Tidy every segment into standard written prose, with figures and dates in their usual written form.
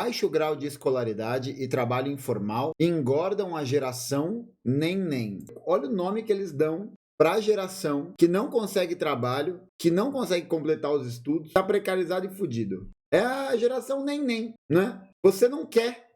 baixo grau de escolaridade e trabalho informal engordam a geração nem. Olha o nome que eles dão para a geração que não consegue trabalho, que não consegue completar os estudos, está precarizado e fudido. É a geração nem, né? Você não quer.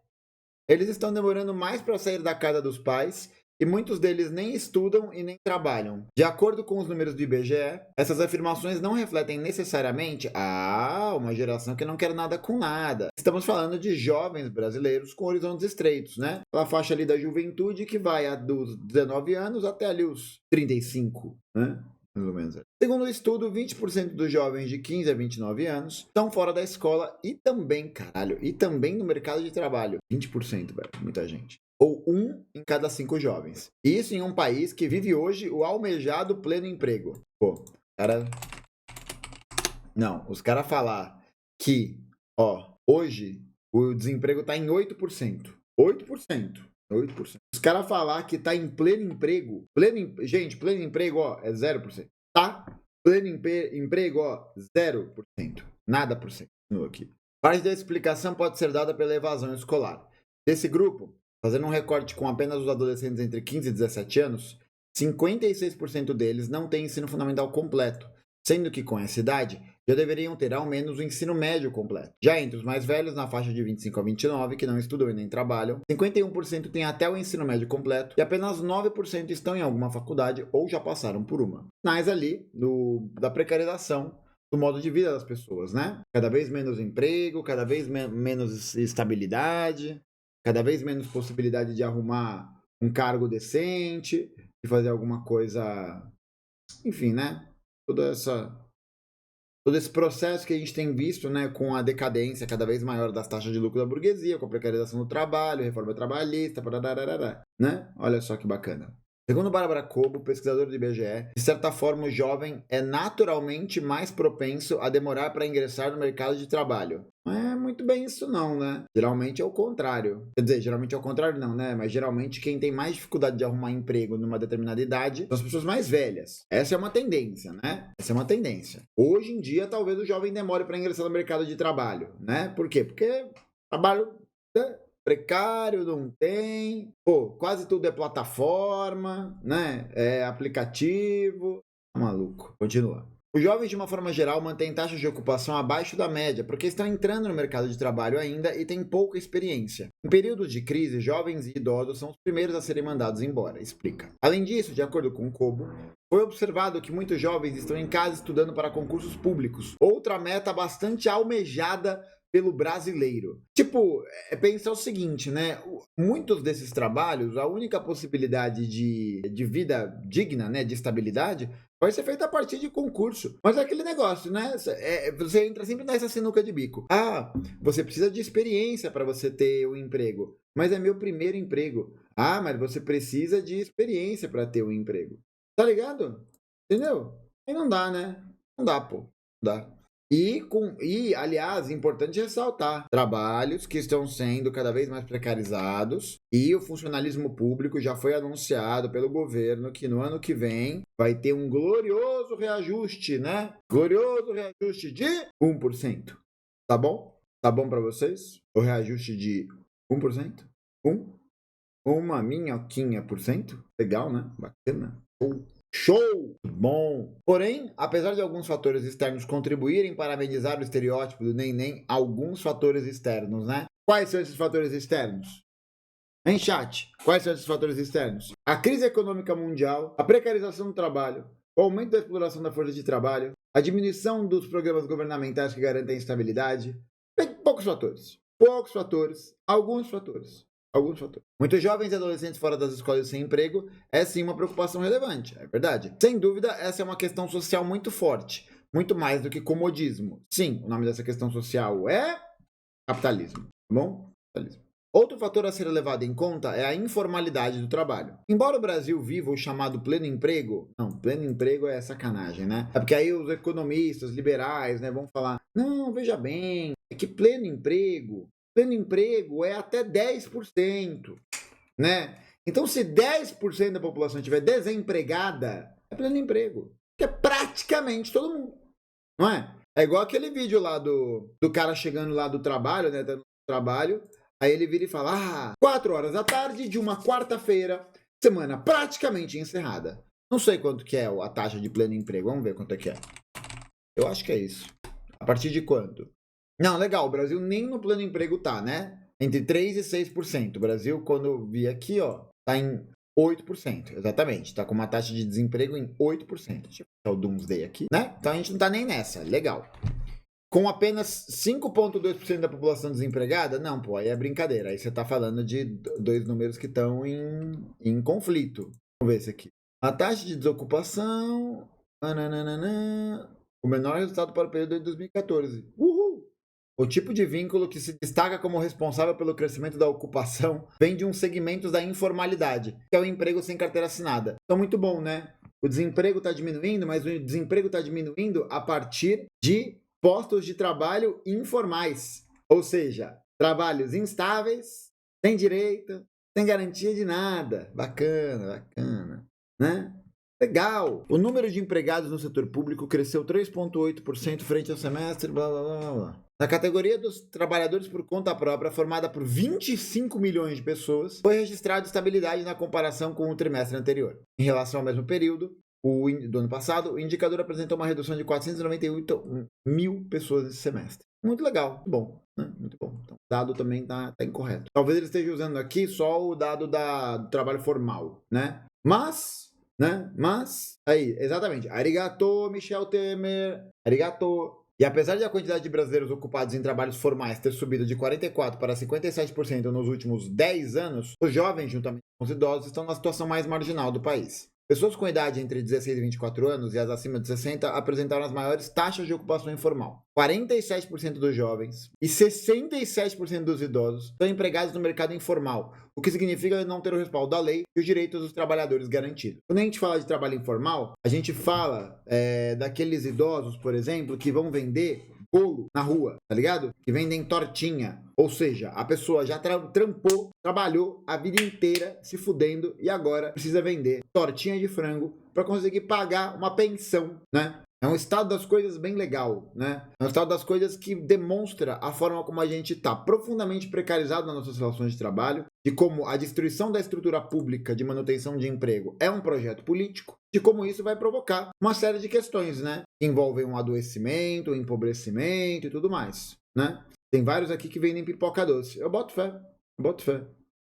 Eles estão demorando mais para sair da casa dos pais e muitos deles nem estudam e nem trabalham. De acordo com os números do IBGE, essas afirmações não refletem necessariamente uma geração que não quer nada com nada. Estamos falando de jovens brasileiros com horizontes estreitos, né? Aquela faixa ali da juventude que vai dos 19 anos até ali os 35, né? Mais ou menos. Segundo o estudo, 20% dos jovens de 15 a 29 anos estão fora da escola e também no mercado de trabalho. 20%, velho, muita gente. Ou 1 em cada 5 jovens. Isso em um país que vive hoje o almejado pleno emprego. Pô, cara... Não, os caras falar que, hoje o desemprego tá em 8%. 8%. Os caras falar que tá em pleno emprego, gente, pleno emprego, é 0%. Tá? Pleno emprego, 0%. Nada por cento. Aqui. Parte da explicação pode ser dada pela evasão escolar. Desse grupo, fazendo um recorte com apenas os adolescentes entre 15 e 17 anos, 56% deles não têm ensino fundamental completo, sendo que com essa idade já deveriam ter ao menos o ensino médio completo. Já entre os mais velhos, na faixa de 25 a 29, que não estudam e nem trabalham, 51% têm até o ensino médio completo e apenas 9% estão em alguma faculdade ou já passaram por uma. Mas ali, da precarização do modo de vida das pessoas, né? Cada vez menos emprego, cada vez menos estabilidade, cada vez menos possibilidade de arrumar um cargo decente, de fazer alguma coisa... Enfim, né? Todo esse processo que a gente tem visto, né, com a decadência cada vez maior das taxas de lucro da burguesia, com a precarização do trabalho, reforma trabalhista, né? Olha só que bacana. Segundo Bárbara Cobo, pesquisadora do IBGE, de certa forma o jovem é naturalmente mais propenso a demorar para ingressar no mercado de trabalho. Não é muito bem isso não, né? Geralmente é o contrário. Quer dizer, geralmente é o contrário não, né? Mas geralmente quem tem mais dificuldade de arrumar emprego numa determinada idade são as pessoas mais velhas. Essa é uma tendência, né? Essa é uma tendência. Hoje em dia, talvez o jovem demore para ingressar no mercado de trabalho, né? Por quê? Porque trabalho... precário, não tem. Quase tudo é plataforma, né? É aplicativo. Maluco. Continua. Os jovens, de uma forma geral, mantêm taxas de ocupação abaixo da média, porque estão entrando no mercado de trabalho ainda e têm pouca experiência. Em períodos de crise, jovens e idosos são os primeiros a serem mandados embora, explica. Além disso, de acordo com o Cobo, foi observado que muitos jovens estão em casa estudando para concursos públicos, outra meta bastante almejada pelo brasileiro. Pensar o seguinte, né? Muitos desses trabalhos, a única possibilidade de vida digna, né, de estabilidade, vai ser feita a partir de concurso. Mas é aquele negócio, né? Você entra sempre nessa sinuca de bico. Você precisa de experiência para você ter um emprego. Mas é meu primeiro emprego. Mas você precisa de experiência para ter um emprego. Tá ligado? Entendeu? Aí não dá, né? Não dá, pô. Não dá. Aliás, importante ressaltar, trabalhos que estão sendo cada vez mais precarizados e o funcionalismo público já foi anunciado pelo governo que no ano que vem vai ter um glorioso reajuste, né? Glorioso reajuste de 1%. Tá bom? Tá bom para vocês? O reajuste de 1%? Uma minhoquinha por cento? Legal, né? Bacana. Show! Bom! Porém, apesar de alguns fatores externos contribuírem para amenizar o estereótipo do nem, alguns fatores externos, né? Quais são esses fatores externos? Em chat, quais são esses fatores externos? A crise econômica mundial, a precarização do trabalho, o aumento da exploração da força de trabalho, a diminuição dos programas governamentais que garantem estabilidade. Poucos fatores, alguns fatores. Muitos jovens e adolescentes fora das escolas sem emprego é sim uma preocupação relevante, é verdade. Sem dúvida, essa é uma questão social muito forte, muito mais do que comodismo. Sim, o nome dessa questão social é capitalismo, tá bom? Capitalismo. Outro fator a ser levado em conta é a informalidade do trabalho. Embora o Brasil viva o chamado pleno emprego, pleno emprego é sacanagem, né? É porque aí os economistas liberais, né, vão falar, não, veja bem, é que pleno emprego é até 10%, né? Então, se 10% da população estiver desempregada, é pleno emprego. Que é praticamente todo mundo, não é? É igual aquele vídeo lá do cara chegando lá do trabalho, né? trabalho, aí ele vira e fala, 4 horas da tarde de uma quarta-feira, semana praticamente encerrada. Não sei quanto que é a taxa de pleno emprego, vamos ver quanto é que é. Eu acho que é isso. A partir de quanto? Não, legal, o Brasil nem no pleno emprego tá, né? Entre 3% e 6%. O Brasil, quando eu vi aqui, ó, tá em 8%, exatamente. Tá com uma taxa de desemprego em 8%. Deixa eu botar o Doomsday aqui, né? Então a gente não tá nem nessa, legal. Com apenas 5,2% da população desempregada? Não, pô, aí é brincadeira. Aí você tá falando de dois números que estão em conflito. Vamos ver esse aqui. A taxa de desocupação... O menor resultado para o período de 2014. Uhul! O tipo de vínculo que se destaca como responsável pelo crescimento da ocupação vem de um segmento da informalidade, que é o emprego sem carteira assinada. Então, muito bom, né? O desemprego está diminuindo, mas o desemprego está diminuindo a partir de postos de trabalho informais. Ou seja, trabalhos instáveis, sem direito, sem garantia de nada. Bacana, bacana, né? Legal! O número de empregados no setor público cresceu 3,8% frente ao semestre, blá, blá, blá, blá. Na categoria dos trabalhadores por conta própria, formada por 25 milhões de pessoas, foi registrada estabilidade na comparação com o trimestre anterior. Em relação ao mesmo período do ano passado, o indicador apresentou uma redução de 498 mil pessoas nesse semestre. Muito legal, muito bom, né? Muito bom. Então, o dado também está incorreto. Talvez ele esteja usando aqui só o dado do trabalho formal, né? Mas, aí, exatamente. Arigato, Michel Temer. Arigato. E apesar de a quantidade de brasileiros ocupados em trabalhos formais ter subido de 44% para 57% nos últimos 10 anos, os jovens, juntamente com os idosos, estão na situação mais marginal do país. Pessoas com idade entre 16 e 24 anos e as acima de 60 apresentaram as maiores taxas de ocupação informal. 47% dos jovens e 67% dos idosos estão empregados no mercado informal, o que significa não ter o respaldo da lei e os direitos dos trabalhadores garantidos. Quando a gente fala de trabalho informal, a gente fala daqueles idosos, por exemplo, que vão vender bolo na rua, tá ligado? Que vendem tortinha. Ou seja, a pessoa já trampou, trabalhou a vida inteira se fudendo e agora precisa vender tortinha de frango para conseguir pagar uma pensão, né? É um estado das coisas bem legal, né? É um estado das coisas que demonstra a forma como a gente está profundamente precarizado nas nossas relações de trabalho, de como a destruição da estrutura pública de manutenção de emprego é um projeto político, de como isso vai provocar uma série de questões, né? Que envolvem um adoecimento, um empobrecimento e tudo mais, né? Tem vários aqui que vendem pipoca doce. Eu boto fé.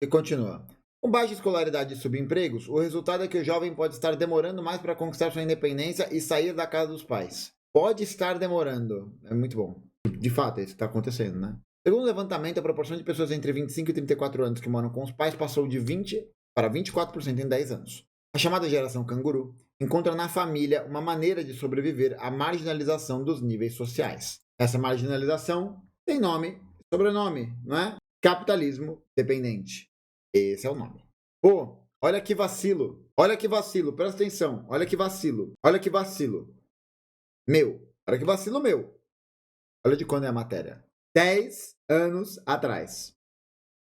E continua. Com baixa escolaridade e subempregos, o resultado é que o jovem pode estar demorando mais para conquistar sua independência e sair da casa dos pais. Pode estar demorando. É muito bom. De fato, é isso que está acontecendo, né? Segundo o levantamento, a proporção de pessoas entre 25 e 34 anos que moram com os pais passou de 20% para 24% em 10 anos. A chamada geração canguru encontra na família uma maneira de sobreviver à marginalização dos níveis sociais. Essa marginalização tem nome e sobrenome, não é? Capitalismo dependente. Esse é o nome. Pô, olha que vacilo. Olha que vacilo. Presta atenção. Olha que vacilo. Olha que vacilo. Olha que vacilo meu. Olha de quando é a matéria. 10 anos atrás.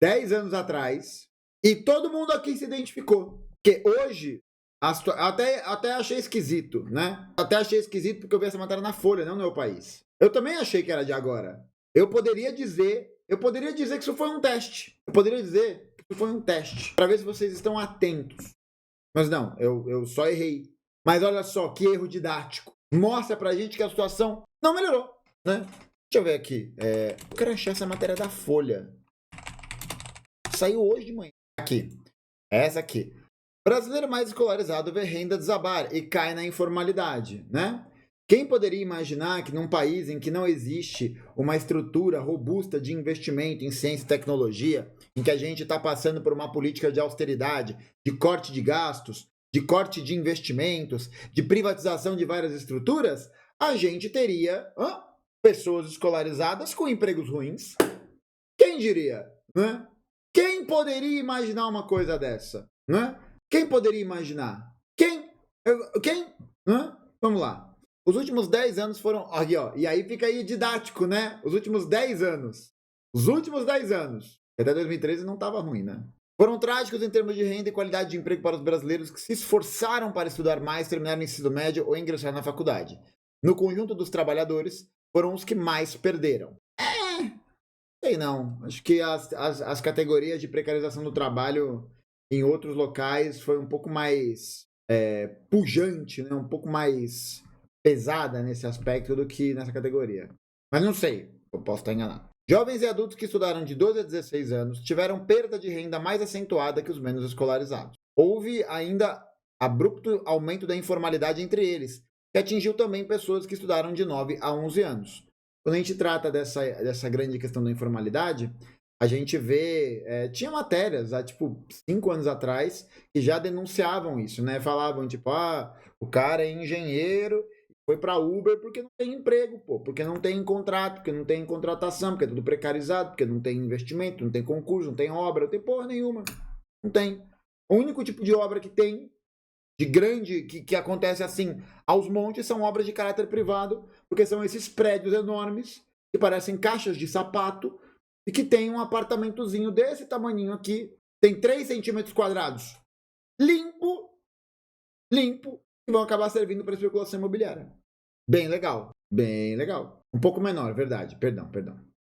10 anos atrás. E todo mundo aqui se identificou. Porque hoje, até achei esquisito, né? Até achei esquisito porque eu vi essa matéria na Folha, não no meu país. Eu também achei que era de agora. Eu poderia dizer que isso foi um teste. Eu poderia dizer que isso foi um teste. Para ver se vocês estão atentos. Mas não, eu só errei. Mas olha só, que erro didático. Mostra pra gente que a situação não melhorou, né? Deixa eu ver aqui. Eu quero achar essa matéria da Folha. Saiu hoje de manhã. Aqui. Essa aqui. Brasileiro mais escolarizado vê renda desabar e cai na informalidade, né? Quem poderia imaginar que num país em que não existe uma estrutura robusta de investimento em ciência e tecnologia, em que a gente está passando por uma política de austeridade, de corte de gastos, de corte de investimentos, de privatização de várias estruturas, a gente teria pessoas escolarizadas com empregos ruins? Quem diria? Né? Quem poderia imaginar uma coisa dessa? Né? Quem poderia imaginar? Quem? Né? Vamos lá. Os últimos 10 anos foram... Aqui, ó. E aí fica aí didático, né? Os últimos 10 anos. Até 2013 não estava ruim, né? Foram trágicos em termos de renda e qualidade de emprego para os brasileiros que se esforçaram para estudar mais, terminar o ensino médio ou ingressar na faculdade. No conjunto dos trabalhadores, foram os que mais perderam. Sei não. Acho que as categorias de precarização do trabalho em outros locais foi um pouco mais pujante, né? Um pouco mais pesada nesse aspecto do que nessa categoria. Mas não sei, eu posso estar enganado. Jovens e adultos que estudaram de 12 a 16 anos tiveram perda de renda mais acentuada que os menos escolarizados. Houve ainda abrupto aumento da informalidade entre eles, que atingiu também pessoas que estudaram de 9 a 11 anos. Quando a gente trata dessa grande questão da informalidade, a gente vê... tinha matérias há, tipo, 5 anos atrás que já denunciavam isso, né? Falavam, tipo, o cara é engenheiro, foi para Uber porque não tem emprego, pô, porque não tem contrato, porque não tem contratação, porque é tudo precarizado, porque não tem investimento, não tem concurso, não tem obra, não tem porra nenhuma. Não tem. O único tipo de obra que tem, de grande, que acontece assim aos montes, são obras de caráter privado, porque são esses prédios enormes que parecem caixas de sapato e que tem um apartamentozinho desse tamaninho aqui, tem 3 centímetros quadrados, limpo, que vão acabar servindo para especulação imobiliária. Bem legal, bem legal. Um pouco menor, verdade, perdão.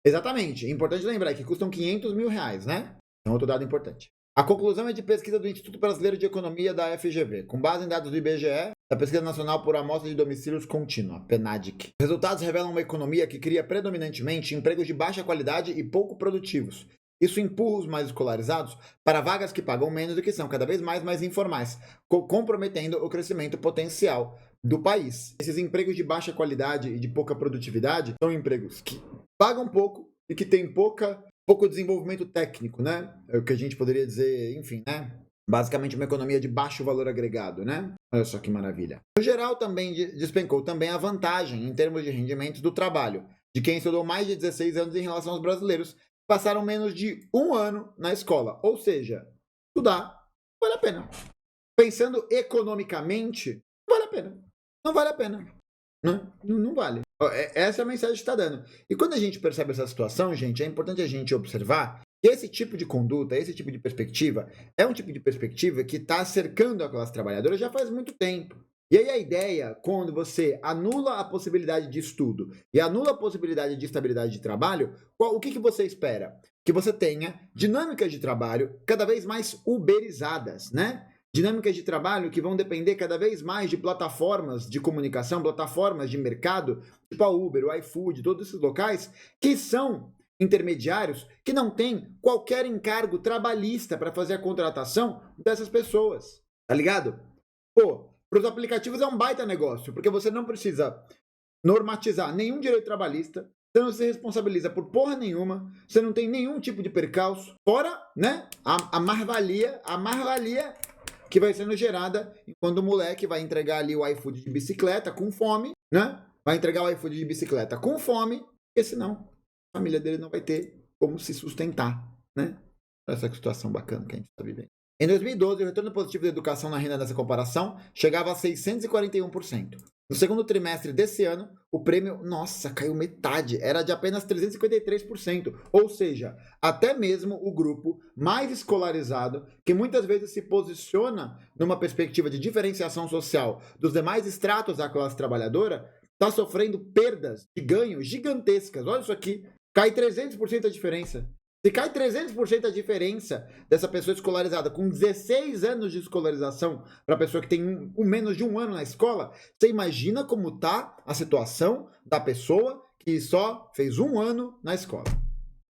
Exatamente, é importante lembrar que custam 500 mil reais, né? É um outro dado importante. A conclusão é de pesquisa do Instituto Brasileiro de Economia da FGV, com base em dados do IBGE, da Pesquisa Nacional por Amostra de Domicílios Contínua, PNADIC. Os resultados revelam uma economia que cria predominantemente empregos de baixa qualidade e pouco produtivos. Isso empurra os mais escolarizados para vagas que pagam menos e que são cada vez mais informais, comprometendo o crescimento potencial do país. Esses empregos de baixa qualidade e de pouca produtividade são empregos que pagam pouco e que têm pouco desenvolvimento técnico, né? É o que a gente poderia dizer, enfim, né? Basicamente uma economia de baixo valor agregado, né? Olha só que maravilha. No geral, também despencou também a vantagem em termos de rendimentos do trabalho de quem estudou mais de 16 anos em relação aos brasileiros que passaram menos de 1 ano na escola. Ou seja, estudar vale a pena. Pensando economicamente, vale a pena. Não vale a pena. Não vale. Essa é a mensagem que está dando. E quando a gente percebe essa situação, gente, é importante a gente observar que esse tipo de conduta, esse tipo de perspectiva, é um tipo de perspectiva que está cercando a classe trabalhadora já faz muito tempo. E aí a ideia, quando você anula a possibilidade de estudo e anula a possibilidade de estabilidade de trabalho, o que você espera? Que você tenha dinâmicas de trabalho cada vez mais uberizadas, né? Dinâmicas de trabalho que vão depender cada vez mais de plataformas de comunicação, plataformas de mercado, tipo a Uber, o iFood, todos esses locais, que são intermediários que não têm qualquer encargo trabalhista para fazer a contratação dessas pessoas. Tá ligado? Pô, para os aplicativos é um baita negócio, porque você não precisa normatizar nenhum direito trabalhista, você não se responsabiliza por porra nenhuma, você não tem nenhum tipo de percalço, fora, né, a mais-valia que vai sendo gerada quando o moleque vai entregar ali o iFood de bicicleta com fome, né? Vai entregar o iFood de bicicleta com fome, porque senão a família dele não vai ter como se sustentar, né? Essa situação bacana que a gente está vivendo. Em 2012, o retorno positivo da educação na renda dessa comparação chegava a 641%. No segundo trimestre desse ano, o prêmio, caiu metade, era de apenas 353%. Ou seja, até mesmo o grupo mais escolarizado, que muitas vezes se posiciona numa perspectiva de diferenciação social dos demais estratos da classe trabalhadora, está sofrendo perdas de ganho gigantescas. Olha isso aqui, cai 300% a diferença. Se cai 300% a diferença dessa pessoa escolarizada com 16 anos de escolarização para a pessoa que tem menos de 1 ano na escola, você imagina como está a situação da pessoa que só fez 1 ano na escola.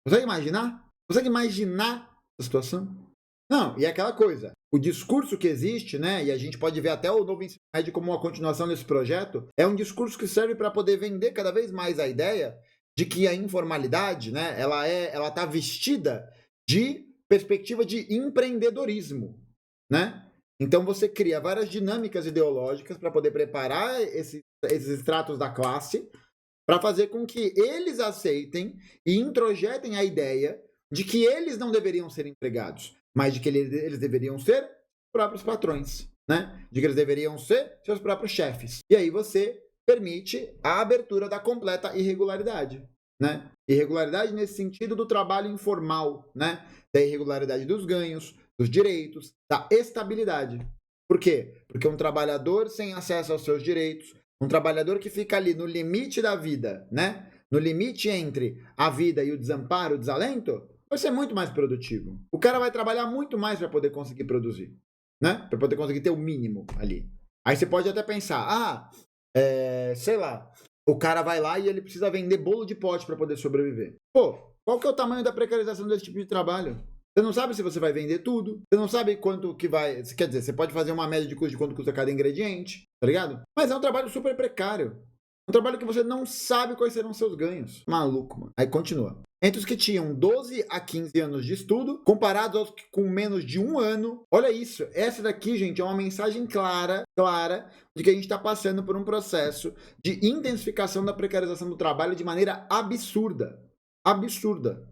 Consegue imaginar? Consegue imaginar a situação? Não, e é aquela coisa, o discurso que existe, né, e a gente pode ver até o novo ensino médio como uma continuação desse projeto, é um discurso que serve para poder vender cada vez mais a ideia de que a informalidade, né, ela tá vestida de perspectiva de empreendedorismo, né? Então você cria várias dinâmicas ideológicas para poder preparar esses estratos da classe para fazer com que eles aceitem e introjetem a ideia de que eles não deveriam ser empregados, mas de que eles deveriam ser próprios patrões, né? De que eles deveriam ser seus próprios chefes. E aí você permite a abertura da completa irregularidade, né? Irregularidade nesse sentido do trabalho informal, né? Da irregularidade dos ganhos, dos direitos, da estabilidade. Por quê? Porque um trabalhador sem acesso aos seus direitos, um trabalhador que fica ali no limite da vida, né? no limite entre a vida e o desamparo, o desalento, vai ser muito mais produtivo. O cara vai trabalhar muito mais para poder conseguir produzir, né? Para poder conseguir ter o mínimo ali. Aí você pode até pensar, sei lá, o cara vai lá e ele precisa vender bolo de pote para poder sobreviver. Pô, qual que é o tamanho da precarização desse tipo de trabalho? Você não sabe se você vai vender tudo, você não sabe quanto que vai... Quer dizer, você pode fazer uma média de custo de quanto custa cada ingrediente, tá ligado? Mas é um trabalho super precário. Um trabalho que você não sabe quais serão seus ganhos. Maluco, mano. Aí continua. Entre os que tinham 12 a 15 anos de estudo, comparados aos que com menos de 1 ano. Olha isso. Essa daqui, gente, é uma mensagem clara de que a gente está passando por um processo de intensificação da precarização do trabalho de maneira absurda. Absurda.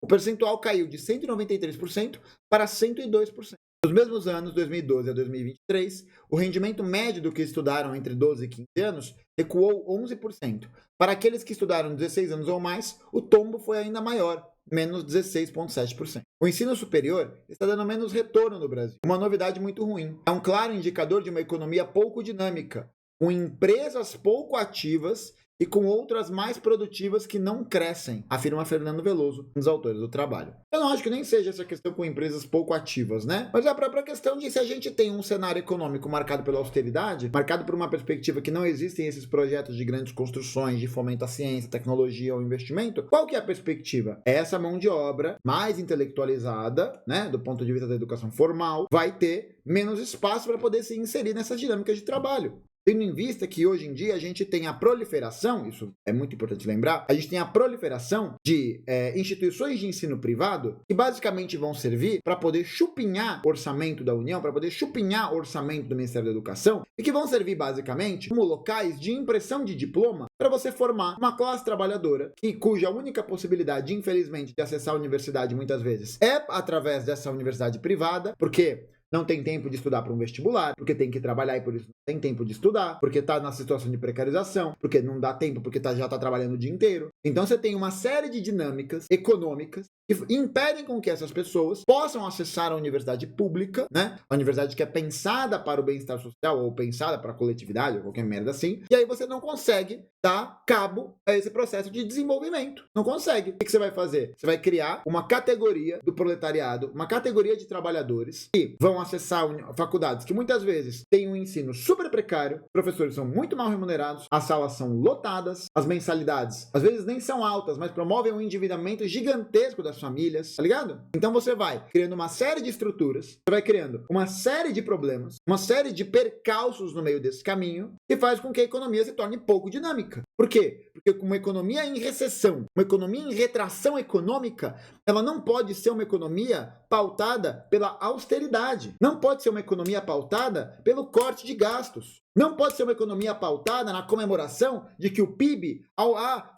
O percentual caiu de 193% para 102%. Nos mesmos anos, 2012 a 2023, o rendimento médio do que estudaram entre 12 e 15 anos recuou 11%. Para aqueles que estudaram 16 anos ou mais, o tombo foi ainda maior, menos 16,7%. O ensino superior está dando menos retorno no Brasil, uma novidade muito ruim. É um claro indicador de uma economia pouco dinâmica, com empresas pouco ativas e com outras mais produtivas que não crescem, afirma Fernando Veloso, um dos autores do trabalho. Eu não acho que nem seja essa questão com empresas pouco ativas, né? Mas é a própria questão de se a gente tem um cenário econômico marcado pela austeridade, marcado por uma perspectiva que não existem esses projetos de grandes construções, de fomento à ciência, tecnologia ou investimento, qual que é a perspectiva? Essa mão de obra mais intelectualizada, né, do ponto de vista da educação formal, vai ter menos espaço para poder se inserir nessas dinâmicas de trabalho. Tendo em vista que hoje em dia a gente tem a proliferação, isso é muito importante lembrar, a gente tem a proliferação de instituições de ensino privado que basicamente vão servir para poder chupinhar orçamento da União, para poder chupinhar orçamento do Ministério da Educação, e que vão servir basicamente como locais de impressão de diploma para você formar uma classe trabalhadora cuja única possibilidade, infelizmente, de acessar a universidade muitas vezes é através dessa universidade privada, porque não tem tempo de estudar para um vestibular, porque tem que trabalhar e por isso não tem tempo de estudar, porque está na situação de precarização, porque não dá tempo, porque já está trabalhando o dia inteiro. Então você tem uma série de dinâmicas econômicas que impedem com que essas pessoas possam acessar a universidade pública, né? A universidade que é pensada para o bem-estar social ou pensada para a coletividade ou qualquer merda assim. E aí você não consegue dar cabo a esse processo de desenvolvimento. Não consegue. O que você vai fazer? Você vai criar uma categoria do proletariado, uma categoria de trabalhadores que vão acessar faculdades que muitas vezes têm um ensino super precário, professores são muito mal remunerados, as salas são lotadas, as mensalidades às vezes nem são altas, mas promovem um endividamento gigantesco das famílias, tá ligado? Então você vai criando uma série de estruturas, você vai criando uma série de problemas, uma série de percalços no meio desse caminho, que faz com que a economia se torne pouco dinâmica. Por quê? Porque com uma economia em recessão, uma economia em retração econômica, ela não pode ser uma economia pautada pela austeridade. Não pode ser uma economia pautada pelo corte de gastos. Não pode ser uma economia pautada na comemoração de que o PIB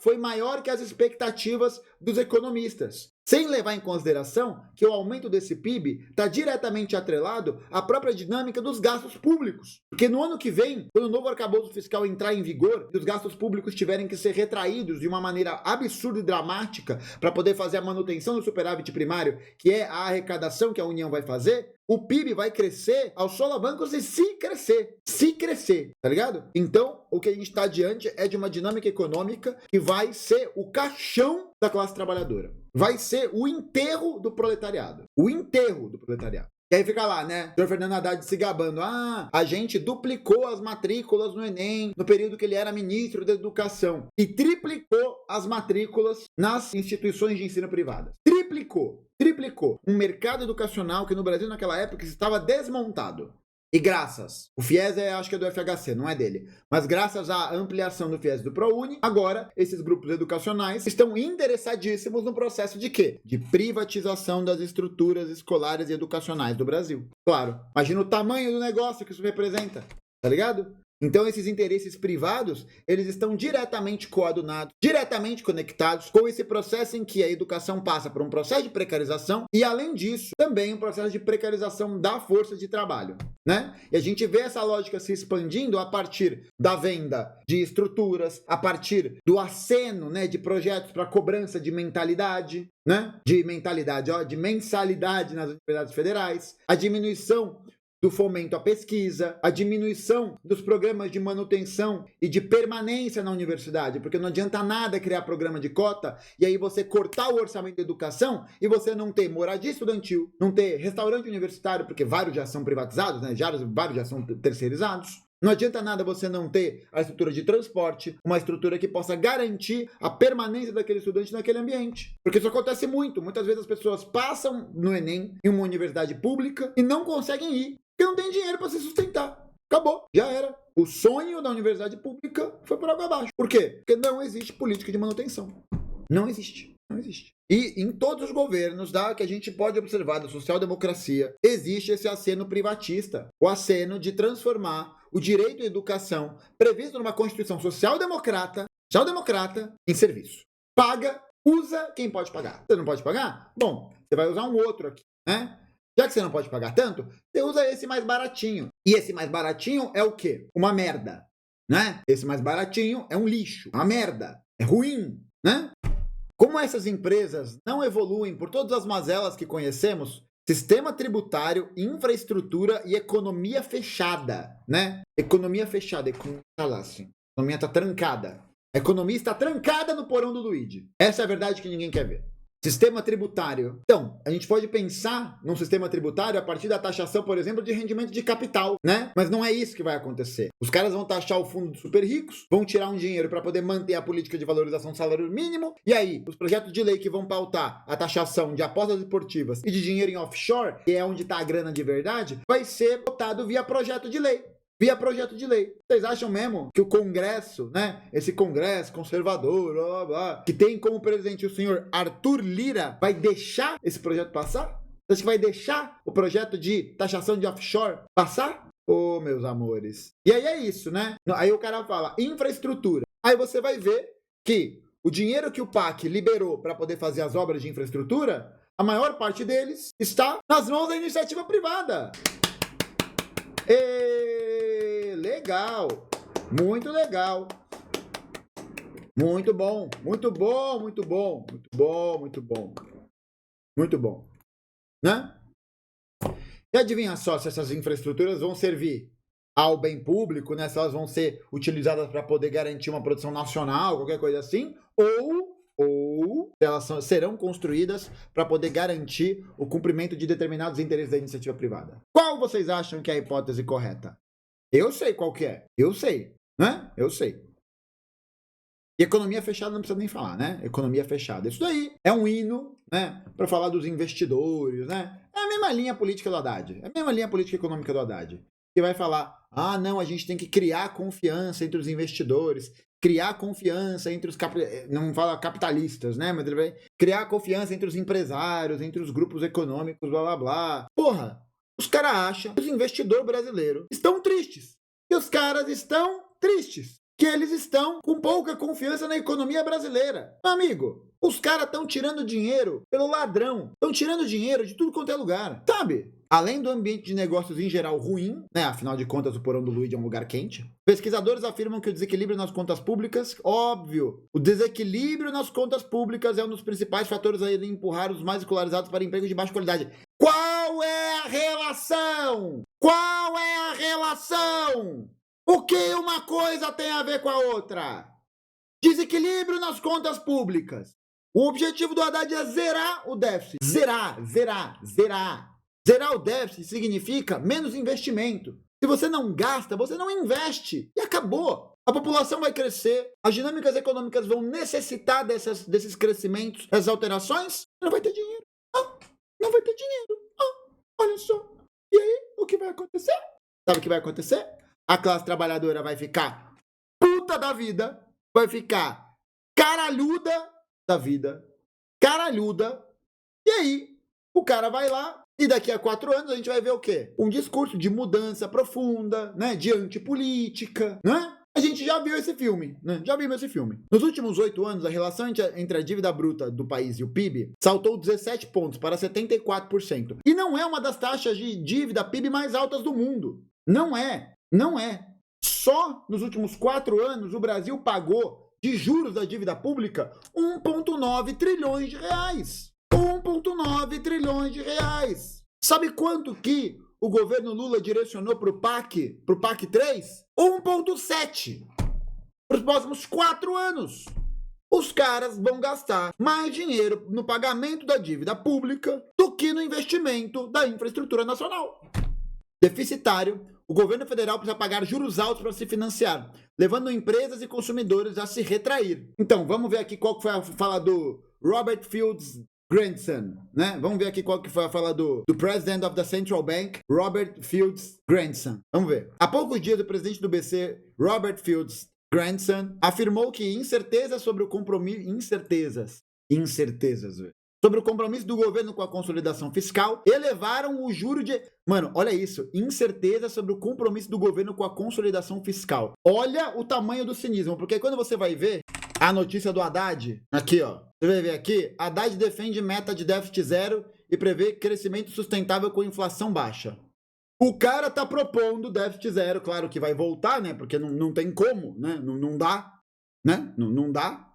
foi maior que as expectativas dos economistas, sem levar em consideração que o aumento desse PIB está diretamente atrelado à própria dinâmica dos gastos públicos. Porque no ano que vem, quando o novo arcabouço fiscal entrar em vigor e os gastos públicos tiverem que ser retraídos de uma maneira absurda e dramática para poder fazer a manutenção do superávit primário, que é a arrecadação que a União vai fazer, o PIB vai crescer aos solavancos e se crescer, tá ligado? Então, o que a gente está diante é de uma dinâmica econômica que vai ser o caixão da classe trabalhadora. Vai ser o enterro do proletariado. O enterro do proletariado. E aí fica lá, né? O senhor Fernando Haddad se gabando. A gente duplicou as matrículas no Enem no período que ele era ministro da Educação. E triplicou as matrículas nas instituições de ensino privadas. Triplicou. Um mercado educacional que no Brasil naquela época estava desmontado. E graças, o FIES acho que é do FHC, não é dele, mas graças à ampliação do FIES do ProUni, agora esses grupos educacionais estão interessadíssimos no processo de quê? De privatização das estruturas escolares e educacionais do Brasil. Claro, imagina o tamanho do negócio que isso representa, tá ligado? Então esses interesses privados, eles estão diretamente coadunados, diretamente conectados com esse processo em que a educação passa por um processo de precarização e, além disso, também um processo de precarização da força de trabalho, né? E a gente vê essa lógica se expandindo a partir da venda de estruturas, a partir do aceno, né, de projetos para cobrança de mentalidade, né? De mensalidade nas universidades federais, a diminuição do fomento à pesquisa, a diminuição dos programas de manutenção e de permanência na universidade, porque não adianta nada criar programa de cota e aí você cortar o orçamento da educação e você não ter moradia estudantil, não ter restaurante universitário, porque vários já são privatizados, né? Vários já são terceirizados. Não adianta nada você não ter a estrutura de transporte, uma estrutura que possa garantir a permanência daquele estudante naquele ambiente. Porque isso acontece muito. Muitas vezes as pessoas passam no Enem em uma universidade pública e não conseguem ir, porque não tem dinheiro para se sustentar. Acabou, já era. O sonho da universidade pública foi por água abaixo. Por quê? Porque não existe política de manutenção. Não existe. Não existe. E em todos os governos que a gente pode observar da social-democracia, existe esse aceno privatista, o aceno de transformar o direito à educação previsto numa Constituição social-democrata em serviço. Paga, usa quem pode pagar. Você não pode pagar? Bom, você vai usar um outro aqui, né? Já que você não pode pagar tanto, você usa esse mais baratinho. E esse mais baratinho é o quê? Uma merda, né? Esse mais baratinho é um lixo, uma merda, é ruim, né? Como essas empresas não evoluem por todas as mazelas que conhecemos, sistema tributário, infraestrutura e economia fechada, né? Economia fechada, economia tá lá assim. A economia tá trancada. A economia está trancada no porão do Luigi. Essa é a verdade que ninguém quer ver. Sistema tributário. Então, a gente pode pensar num sistema tributário a partir da taxação, por exemplo, de rendimento de capital, né? Mas não é isso que vai acontecer. Os caras vão taxar o fundo dos super ricos, vão tirar um dinheiro para poder manter a política de valorização do salário mínimo, e aí, os projetos de lei que vão pautar a taxação de apostas esportivas e de dinheiro em offshore, que é onde está a grana de verdade, vai ser votado via projeto de lei. Vocês acham mesmo que o Congresso, né? Esse Congresso conservador, blá, blá, blá, que tem como presidente o senhor Arthur Lira, vai deixar esse projeto passar? Você acha que vai deixar o projeto de taxação de offshore passar? Ô, meus amores. E aí é isso, né? Aí o cara fala infraestrutura. Aí você vai ver que o dinheiro que o PAC liberou para poder fazer as obras de infraestrutura, a maior parte deles está nas mãos da iniciativa privada. Legal, muito legal, muito bom, né? E adivinha só se essas infraestruturas vão servir ao bem público, né? Se elas vão ser utilizadas para poder garantir uma produção nacional, qualquer coisa assim, ou elas serão construídas para poder garantir o cumprimento de determinados interesses da iniciativa privada. Qual vocês acham que é a hipótese correta? Eu sei qual que é. Eu sei, né? Eu sei. E economia fechada não precisa nem falar, né? Economia fechada. Isso daí é um hino, né? Para falar dos investidores, né? É a mesma linha política do Haddad. É a mesma linha política econômica do Haddad. Que vai falar, não, a gente tem que criar confiança entre os investidores, criar confiança entre os não fala capitalistas, né? Mas ele vai criar confiança entre os empresários, entre os grupos econômicos, blá blá blá. Porra, os caras acham que os investidores brasileiros estão tristes. E os caras estão tristes. Que eles estão com pouca confiança na economia brasileira. Meu amigo, os caras estão tirando dinheiro pelo ladrão. Estão tirando dinheiro de tudo quanto é lugar. Sabe? Além do ambiente de negócios em geral ruim, né? Afinal de contas, o porão do Luigi é um lugar quente. Pesquisadores afirmam que o desequilíbrio nas contas públicas, óbvio, o desequilíbrio nas contas públicas é um dos principais fatores a empurrar os mais escolarizados para empregos de baixa qualidade. Qual é a relação? Qual é a relação? O que uma coisa tem a ver com a outra? Desequilíbrio nas contas públicas. O objetivo do Haddad é zerar o déficit. Zerar. Zerar o déficit significa menos investimento. Se você não gasta, você não investe. E acabou. A população vai crescer, as dinâmicas econômicas vão necessitar desses crescimentos, dessas alterações. Não vai ter dinheiro. Não vai ter dinheiro. Olha só. E aí, o que vai acontecer? Sabe o que vai acontecer? A classe trabalhadora vai ficar puta da vida, vai ficar caralhuda da vida, caralhuda, e aí o cara vai lá e daqui a 4 anos a gente vai ver o quê? Um discurso de mudança profunda, né, de antipolítica, né? A gente já viu esse filme, né? Já vimos esse filme. Nos últimos 8 anos, a relação entre a dívida bruta do país e o PIB saltou 17 pontos para 74%. E não é uma das taxas de dívida PIB mais altas do mundo. Não é. Só nos últimos 4 anos o Brasil pagou de juros da dívida pública 1,9 trilhões de reais. 1,9 trilhões de reais. Sabe quanto que o governo Lula direcionou para o PAC 3? 1,7 para os próximos 4 anos. Os caras vão gastar mais dinheiro no pagamento da dívida pública do que no investimento da infraestrutura nacional. Deficitário, o governo federal precisa pagar juros altos para se financiar, levando empresas e consumidores a se retrair. Então, vamos ver aqui qual foi a fala do Robert Fields Grandson, né? Vamos ver aqui qual que foi a fala do President of the Central Bank, Robert Fields Grandson. Vamos ver. Há poucos dias, o presidente do BC, Robert Fields Grandson, afirmou que incertezas sobre o compromisso... Incertezas, velho. Sobre o compromisso do governo com a consolidação fiscal, elevaram o juro de... Mano, olha isso. Incerteza sobre o compromisso do governo com a consolidação fiscal. Olha o tamanho do cinismo, porque quando você vai ver a notícia do Haddad, aqui, ó. Você vai ver aqui, Haddad defende meta de déficit zero e prevê crescimento sustentável com inflação baixa. O cara tá propondo déficit zero, claro que vai voltar, né? Porque não tem como, né? Não dá, né? Não dá.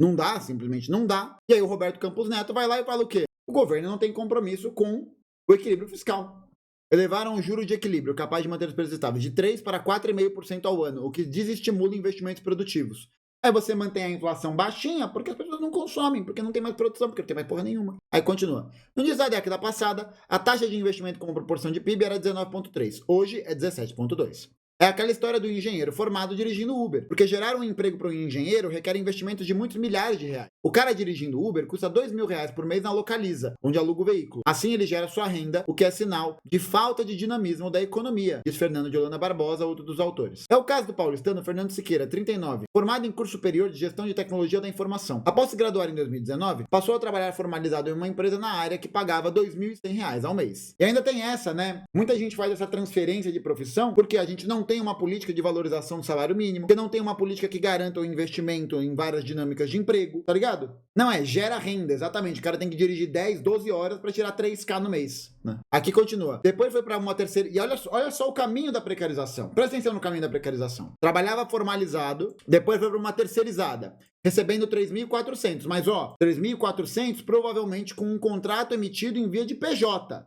Não dá, simplesmente não dá. E aí o Roberto Campos Neto vai lá e fala o quê? O governo não tem compromisso com o equilíbrio fiscal. Elevaram o juro de equilíbrio, capaz de manter os preços estáveis, de 3% para 4,5% ao ano, o que desestimula investimentos produtivos. Aí você mantém a inflação baixinha porque as pessoas não consomem, porque não tem mais produção, porque não tem mais porra nenhuma. Aí continua. No início da década passada, a taxa de investimento como proporção de PIB era 19,3%. Hoje é 17,2%. É aquela história do engenheiro formado dirigindo Uber. Porque gerar um emprego para um engenheiro requer investimentos de muitos milhares de reais. O cara dirigindo Uber custa R$2.000 por mês na Localiza, onde aluga o veículo. Assim ele gera sua renda, o que é sinal de falta de dinamismo da economia, diz Fernando de Holanda Barbosa, outro dos autores. É o caso do paulistano Fernando Siqueira, 39, formado em curso superior de gestão de tecnologia da informação. Após se graduar em 2019, passou a trabalhar formalizado em uma empresa na área que pagava R$2.100 ao mês. E ainda tem essa, né? Muita gente faz essa transferência de profissão porque a gente não tem uma política de valorização do salário mínimo, porque não tem uma política que garanta o investimento em várias dinâmicas de emprego, tá ligado? Não gera renda, exatamente. O cara tem que dirigir 10, 12 horas para tirar 3K no mês, né? Aqui continua. Depois foi para uma terceira... E olha só o caminho da precarização. Presta atenção no caminho da precarização. Trabalhava formalizado, depois foi para uma terceirizada, recebendo 3.400. Mas, ó, 3.400 provavelmente com um contrato emitido em via de PJ.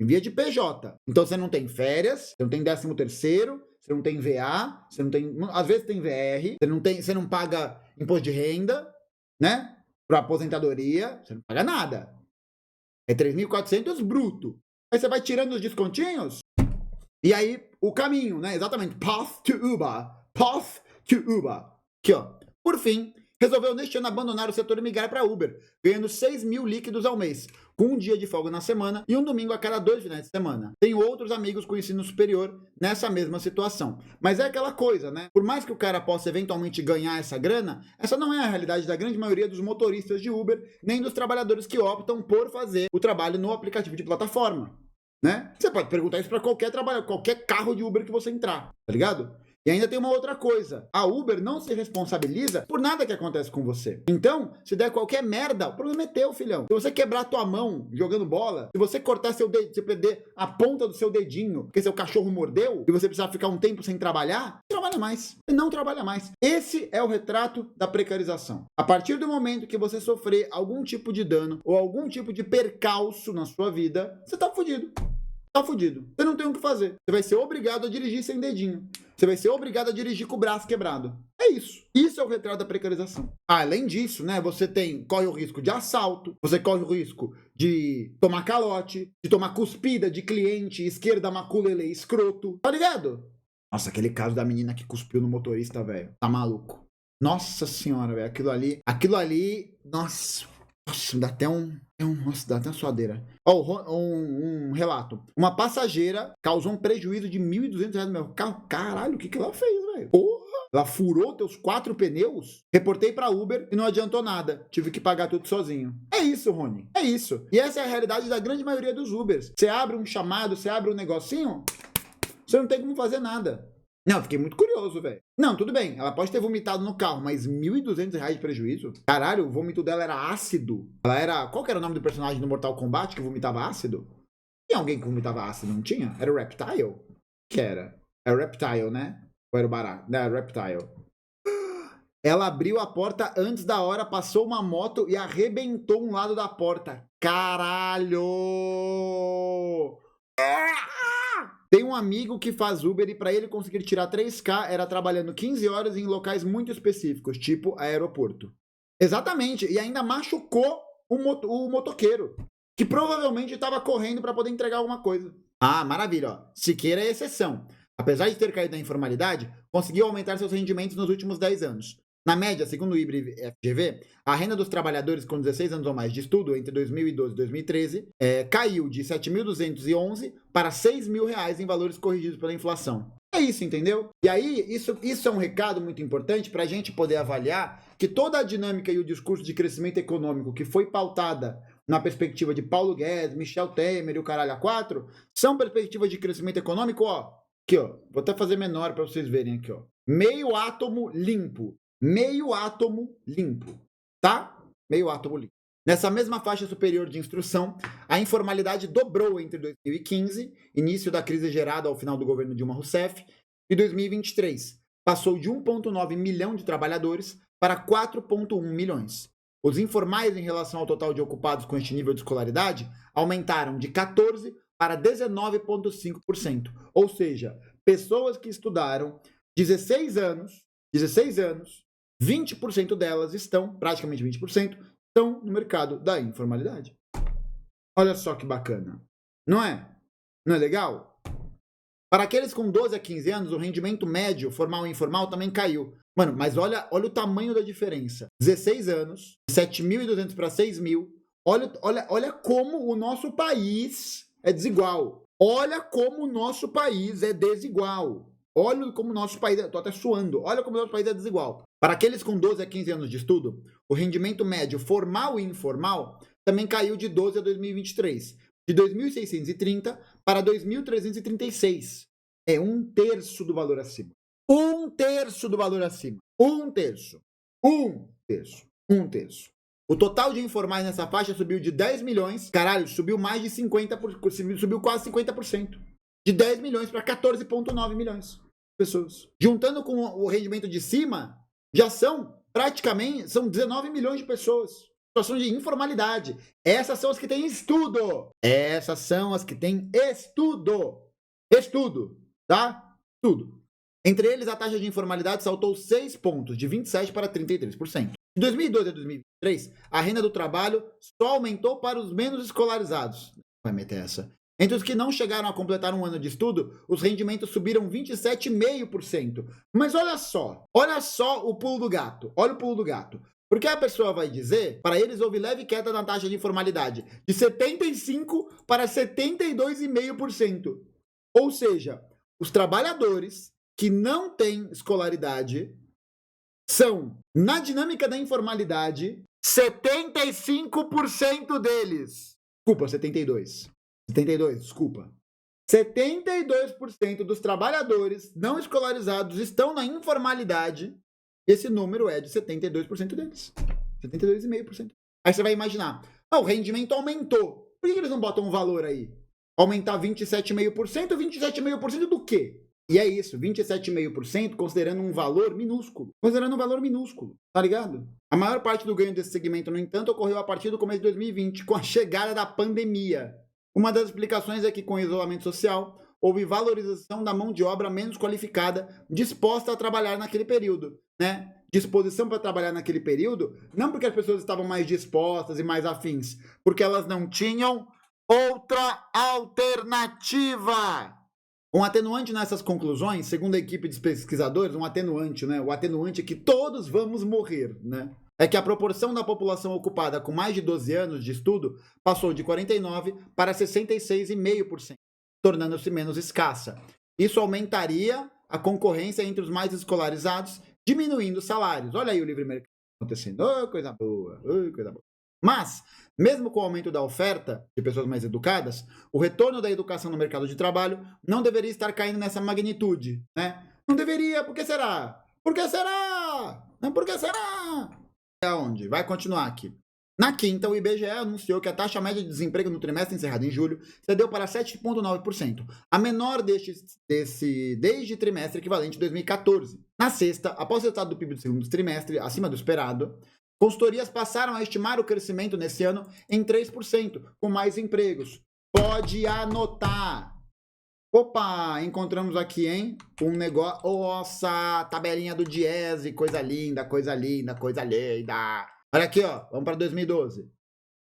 Em via de PJ. Então você não tem férias, você não tem 13º, você não tem VA, você não tem... Às vezes tem VR, você não paga imposto de renda, né? Para aposentadoria, você não paga nada. É 3.400 bruto. Aí você vai tirando os descontinhos, e aí o caminho, né? Exatamente. Path to Uber. Path to Uber. Aqui, ó. Por fim, resolveu neste ano abandonar o setor e migrar para Uber, ganhando 6.000 líquidos ao mês, com um dia de folga na semana e um domingo a cada 2 finais de semana. Tenho outros amigos com ensino superior nessa mesma situação. Mas é aquela coisa, né? Por mais que o cara possa eventualmente ganhar essa grana, essa não é a realidade da grande maioria dos motoristas de Uber, nem dos trabalhadores que optam por fazer o trabalho no aplicativo de plataforma, né? Você pode perguntar isso para qualquer trabalhador, qualquer carro de Uber que você entrar, tá ligado? E ainda tem uma outra coisa. A Uber não se responsabiliza por nada que acontece com você. Então, se der qualquer merda, o problema é teu, filhão. Se você quebrar a tua mão jogando bola, se você cortar seu dedo, se perder a ponta do seu dedinho, porque seu cachorro mordeu, e você precisar ficar um tempo sem trabalhar, não trabalha mais. Não trabalha mais. Esse é o retrato da precarização. A partir do momento que você sofrer algum tipo de dano ou algum tipo de percalço na sua vida, você tá fudido. Tá fudido. Você não tem o que fazer. Você vai ser obrigado a dirigir sem dedinho. Você vai ser obrigado a dirigir com o braço quebrado. É isso. Isso é o retrato da precarização. Além disso, né, você corre o risco de assalto, você corre o risco de tomar calote, de tomar cuspida de cliente esquerda maculele escroto. Tá ligado? Nossa, aquele caso da menina que cuspiu no motorista, velho. Tá maluco. Nossa senhora, velho. Aquilo ali, nossa, dá até nossa, dá até uma suadeira. Ó, um relato. Uma passageira causou um prejuízo de R$1.200 no meu carro. Caralho, o que ela fez, velho? Porra! Ela furou teus 4 pneus? Reportei pra Uber e não adiantou nada. Tive que pagar tudo sozinho. É isso, Rony. É isso. E essa é a realidade da grande maioria dos Ubers. Você abre um chamado, você abre um negocinho, você não tem como fazer nada. Não, eu fiquei muito curioso, velho. Não, tudo bem, ela pode ter vomitado no carro, mas R$1.200 de prejuízo? Caralho, o vômito dela era ácido. Ela era... Qual que era o nome do personagem do Mortal Kombat que vomitava ácido? Tinha alguém que vomitava ácido, não tinha? Era o Reptile? Que era? Era o Reptile, né? Ou era o Barato? Não, era o Reptile. Ela abriu a porta antes da hora, passou uma moto e arrebentou um lado da porta. Caralho! Tem um amigo que faz Uber e para ele conseguir tirar 3K era trabalhando 15 horas em locais muito específicos, tipo aeroporto. Exatamente, e ainda machucou o motoqueiro, que provavelmente estava correndo para poder entregar alguma coisa. Ah, maravilha, ó. Siqueira é exceção. Apesar de ter caído na informalidade, conseguiu aumentar seus rendimentos nos últimos 10 anos. Na média, segundo o IBRE-FGV, a renda dos trabalhadores com 16 anos ou mais de estudo entre 2012 e 2013 caiu de 7.211 para 6 mil reais em valores corrigidos pela inflação. É isso, entendeu? E aí, isso é um recado muito importante para a gente poder avaliar que toda a dinâmica e o discurso de crescimento econômico que foi pautada na perspectiva de Paulo Guedes, Michel Temer e o caralho A4, são perspectivas de crescimento econômico, ó. Aqui, ó. Vou até fazer menor para vocês verem aqui, ó. Meio átomo limpo. Meio átomo limpo, tá? Meio átomo limpo. Nessa mesma faixa superior de instrução, a informalidade dobrou entre 2015, início da crise gerada ao final do governo Dilma Rousseff, e 2023. Passou de 1,9 milhão de trabalhadores para 4,1 milhões. Os informais em relação ao total de ocupados com este nível de escolaridade aumentaram de 14% para 19,5%. Ou seja, pessoas que estudaram 16 anos, 20% delas estão, praticamente 20%, estão no mercado da informalidade. Olha só que bacana. Não é? Não é legal? Para aqueles com 12 a 15 anos, o rendimento médio, formal e informal, também caiu. Mano, mas olha o tamanho da diferença. 16 anos, 7.200 para 6 mil. Olha como o nosso país é desigual. Olha como o nosso país é desigual. Olha como o nosso país... Estou até suando. Olha como o nosso país é desigual. Para aqueles com 12 a 15 anos de estudo, o rendimento médio formal e informal também caiu de 12 a 2023. De 2.630 para 2.336. É 1/3 do valor acima. 1/3 do valor acima. 1/3. 1/3. 1/3. O total de informais nessa faixa subiu de 10 milhões. Caralho, subiu mais de 50%. Subiu quase 50%. De 10 milhões para 14,9 milhões de pessoas. Juntando com o rendimento de cima, já são praticamente 19 milhões de pessoas. Situação de informalidade. Essas são as que têm estudo. Essas são as que têm estudo. Estudo, tá? Tudo. Entre eles, a taxa de informalidade saltou 6 pontos, de 27% para 33%. De 2012 a 2023, a renda do trabalho só aumentou para os menos escolarizados. Vai meter essa. Entre os que não chegaram a completar um ano de estudo, os rendimentos subiram 27,5%. Mas olha só o pulo do gato. Olha o pulo do gato. Porque a pessoa vai dizer, para eles houve leve queda na taxa de informalidade, de 75% para 72,5%. Ou seja, os trabalhadores que não têm escolaridade são, na dinâmica da informalidade, 75% deles. Desculpa, 72%. 72%, desculpa. 72% dos trabalhadores não escolarizados estão na informalidade. Esse número é de 72% deles. 72,5%. Aí você vai imaginar, o rendimento aumentou. Por que eles não botam um valor aí? Aumentar 27,5%? 27,5% do quê? E é isso, 27,5% considerando um valor minúsculo. Considerando um valor minúsculo, tá ligado? A maior parte do ganho desse segmento, no entanto, ocorreu a partir do começo de 2020, com a chegada da pandemia. Uma das explicações é que, com o isolamento social, houve valorização da mão de obra menos qualificada disposta a trabalhar naquele período, né? Disposição para trabalhar naquele período, não porque as pessoas estavam mais dispostas e mais afins, porque elas não tinham outra alternativa. Um atenuante nessas conclusões, segundo a equipe de pesquisadores, um atenuante, né? O atenuante é que todos vamos morrer, né? É que a proporção da população ocupada com mais de 12 anos de estudo passou de 49% para 66,5%, tornando-se menos escassa. Isso aumentaria a concorrência entre os mais escolarizados, diminuindo os salários. Olha aí o livre mercado acontecendo. Oh, coisa boa, coisa boa. Mas, mesmo com o aumento da oferta de pessoas mais educadas, o retorno da educação no mercado de trabalho não deveria estar caindo nessa magnitude, né? Não deveria, por que será? Por que será? Por que será? Aonde? Vai continuar aqui. Na quinta, o IBGE anunciou que a taxa média de desemprego no trimestre encerrado em julho cedeu para 7,9%, a menor desde trimestre equivalente de 2014. Na sexta, após o resultado do PIB do segundo trimestre, acima do esperado, consultorias passaram a estimar o crescimento nesse ano em 3%, com mais empregos. Pode anotar. Opa, encontramos aqui, hein? Um negócio... Nossa, tabelinha do Diese, coisa linda, coisa linda, coisa linda. Olha aqui, ó, vamos para 2012.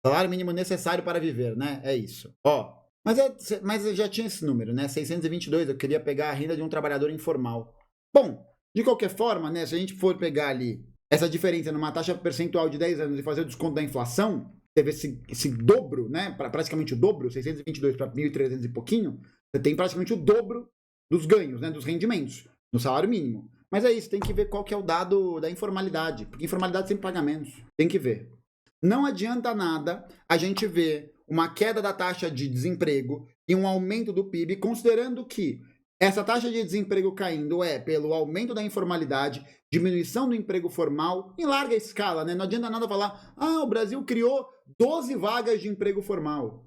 Salário mínimo necessário para viver, né? É isso. Ó, mas eu já tinha esse número, né? 622, eu queria pegar a renda de um trabalhador informal. Bom, de qualquer forma, né? Se a gente for pegar ali essa diferença numa taxa percentual de 10 anos e fazer o desconto da inflação, teve esse dobro, né? Praticamente o dobro, 622 para 1.300 e pouquinho, você tem praticamente o dobro dos ganhos, né? Dos rendimentos no salário mínimo. Mas é isso, tem que ver qual que é o dado da informalidade, porque informalidade sempre paga menos. Tem que ver. Não adianta nada a gente ver uma queda da taxa de desemprego e um aumento do PIB, considerando que essa taxa de desemprego caindo é pelo aumento da informalidade, diminuição do emprego formal em larga escala, né? Não adianta nada falar, o Brasil criou 12 vagas de emprego formal.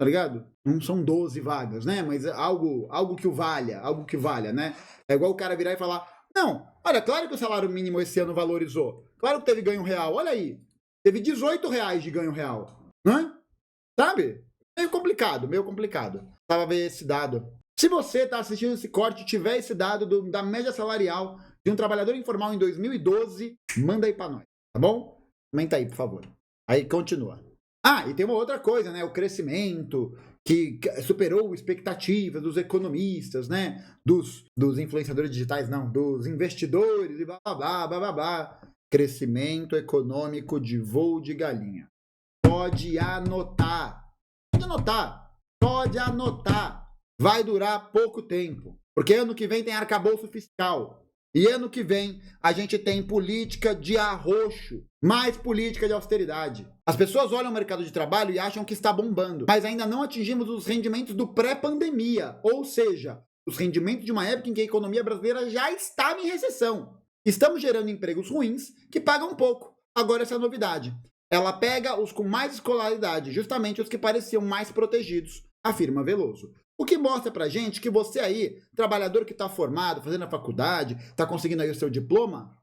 Tá ligado? Não são 12 vagas, né? Mas algo que valha, né? É igual o cara virar e falar, não, olha, claro que o salário mínimo esse ano valorizou. Claro que teve ganho real, olha aí. Teve R$18 de ganho real, né? Sabe? Meio complicado, meio complicado. Tava ver esse dado. Se você tá assistindo esse corte e tiver esse dado da média salarial de um trabalhador informal em 2012, manda aí pra nós, tá bom? Comenta aí, por favor. Aí continua. E tem uma outra coisa, né? O crescimento que superou expectativas dos economistas, né? Dos influenciadores digitais, não, dos investidores e blá, blá, blá, blá, blá, blá. Crescimento econômico de voo de galinha. Pode anotar. Pode anotar. Vai durar pouco tempo. Porque ano que vem tem arcabouço fiscal. E ano que vem a gente tem política de arroxo, mais política de austeridade. As pessoas olham o mercado de trabalho e acham que está bombando, mas ainda não atingimos os rendimentos do pré-pandemia, ou seja, os rendimentos de uma época em que a economia brasileira já estava em recessão. Estamos gerando empregos ruins que pagam pouco. Agora essa é a novidade. Ela pega os com mais escolaridade, justamente os que pareciam mais protegidos, afirma Veloso. O que mostra pra gente que você aí, trabalhador que tá formado, fazendo a faculdade, tá conseguindo aí o seu diploma,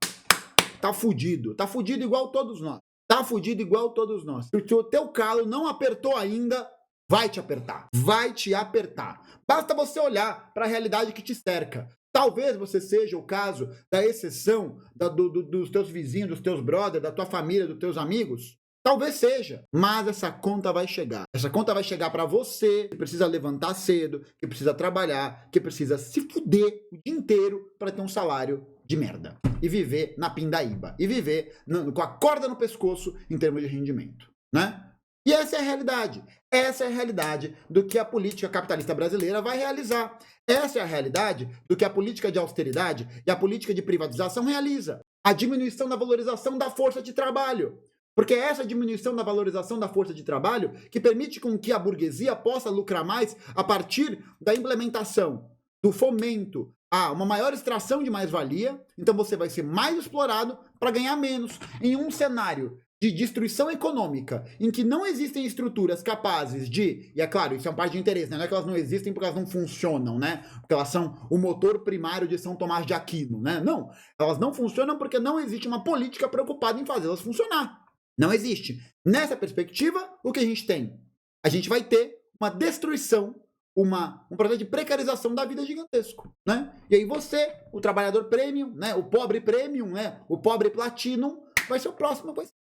tá fudido. Tá fudido igual todos nós. Tá fudido igual todos nós. Se o teu calo não apertou ainda, vai te apertar. Vai te apertar. Basta você olhar para a realidade que te cerca. Talvez você seja o caso da exceção dos teus vizinhos, dos teus brothers, da tua família, dos teus amigos. Talvez seja, mas essa conta vai chegar. Essa conta vai chegar para você, que precisa levantar cedo, que precisa trabalhar, que precisa se fuder o dia inteiro para ter um salário de merda. E viver na pindaíba. E viver com a corda no pescoço em termos de rendimento, né? E essa é a realidade. Essa é a realidade do que a política capitalista brasileira vai realizar. Essa é a realidade do que a política de austeridade e a política de privatização realiza. A diminuição da valorização da força de trabalho. Porque é essa diminuição da valorização da força de trabalho que permite com que a burguesia possa lucrar mais a partir da implementação, do fomento a uma maior extração de mais-valia. Então você vai ser mais explorado para ganhar menos. Em um cenário de destruição econômica, em que não existem estruturas capazes de... E é claro, isso é uma parte de interesse, né? Não é que elas não existem porque elas não funcionam, né? Porque elas são o motor primário de São Tomás de Aquino, né? Não, elas não funcionam porque não existe uma política preocupada em fazê-las funcionar. Não existe. Nessa perspectiva, o que a gente tem? A gente vai ter uma destruição, um processo de precarização da vida gigantesco, né? E aí você, o trabalhador premium, né? O pobre premium, né? O pobre platinum, vai ser o próximo, vai ser.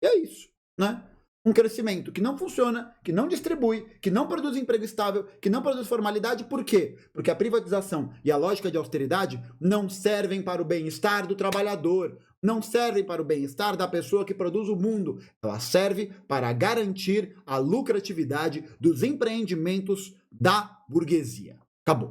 E é isso, né? Um crescimento que não funciona, que não distribui, que não produz emprego estável, que não produz formalidade. Por quê? Porque a privatização e a lógica de austeridade não servem para o bem-estar do trabalhador, não servem para o bem-estar da pessoa que produz o mundo. Ela serve para garantir a lucratividade dos empreendimentos da burguesia. Acabou.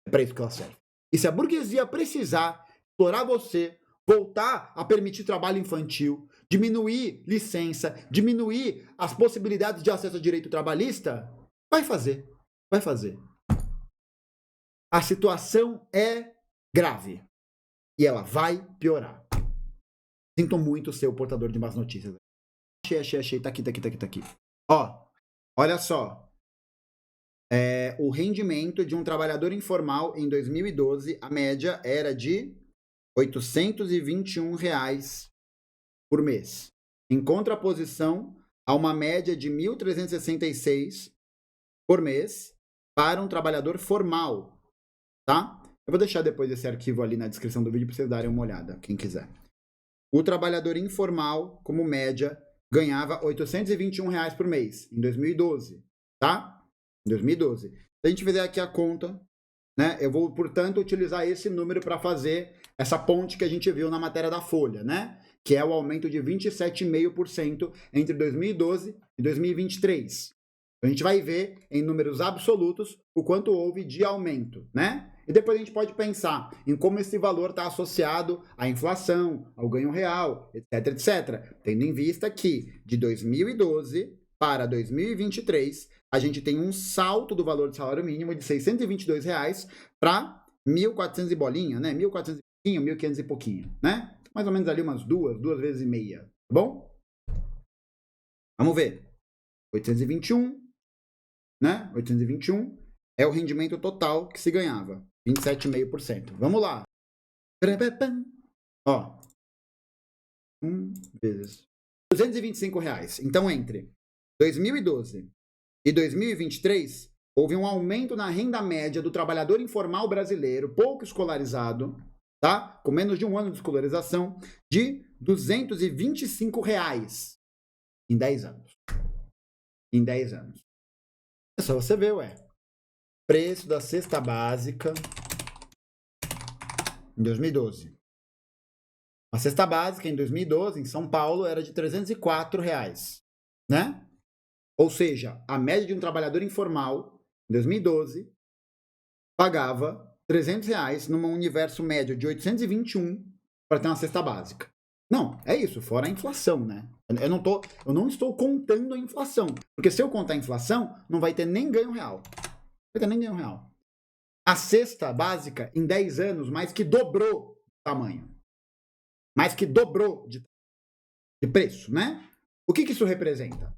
É para isso que ela serve. E se a burguesia precisar explorar você, voltar a permitir trabalho infantil, diminuir licença, diminuir as possibilidades de acesso ao direito trabalhista, vai fazer. Vai fazer. A situação é grave. E ela vai piorar. Sinto muito ser o portador de más notícias. Achei. Tá aqui. Ó, olha só. O rendimento de um trabalhador informal em 2012, a média era de R$821 por mês, em contraposição a uma média de R$1.366 por mês para um trabalhador formal, tá? Eu vou deixar depois esse arquivo ali na descrição do vídeo para vocês darem uma olhada, quem quiser. O trabalhador informal, como média, ganhava R$ 821 por mês, em 2012, tá? Em 2012. Se a gente fizer aqui a conta, né, eu vou, portanto, utilizar esse número para fazer essa ponte que a gente viu na matéria da Folha, né? Que é o aumento de 27,5% entre 2012 e 2023. A gente vai ver em números absolutos o quanto houve de aumento, né? E depois a gente pode pensar em como esse valor está associado à inflação, ao ganho real, etc, etc. Tendo em vista que de 2012 para 2023 a gente tem um salto do valor do salário mínimo de R$ 622 para 1.400 e bolinha, né? 1.400 e pouquinho, 1.500 e pouquinho, né? Mais ou menos ali umas duas vezes e meia, tá bom? Vamos ver. 821, né? 821 é o rendimento total que se ganhava, 27,5%. Vamos lá. Ó. 1 vezes R$ 225. Então, entre 2012 e 2023, houve um aumento na renda média do trabalhador informal brasileiro, pouco escolarizado, tá? Com menos de um ano de escolarização, de R$ 225 em 10 anos. Em 10 anos. É só você ver, ué. Preço da cesta básica em 2012. A cesta básica em 2012, em São Paulo, era de R$ 304, né? Ou seja, a média de um trabalhador informal, em 2012, pagava R$ 300 num universo médio de 821 para ter uma cesta básica. Não, é isso, fora a inflação, né? Eu não estou contando a inflação. Porque se eu contar a inflação, não vai ter nem ganho real. Não vai ter nem ganho real. A cesta básica, em 10 anos, mais que dobrou o tamanho. Mais que dobrou de preço, né? O que isso representa?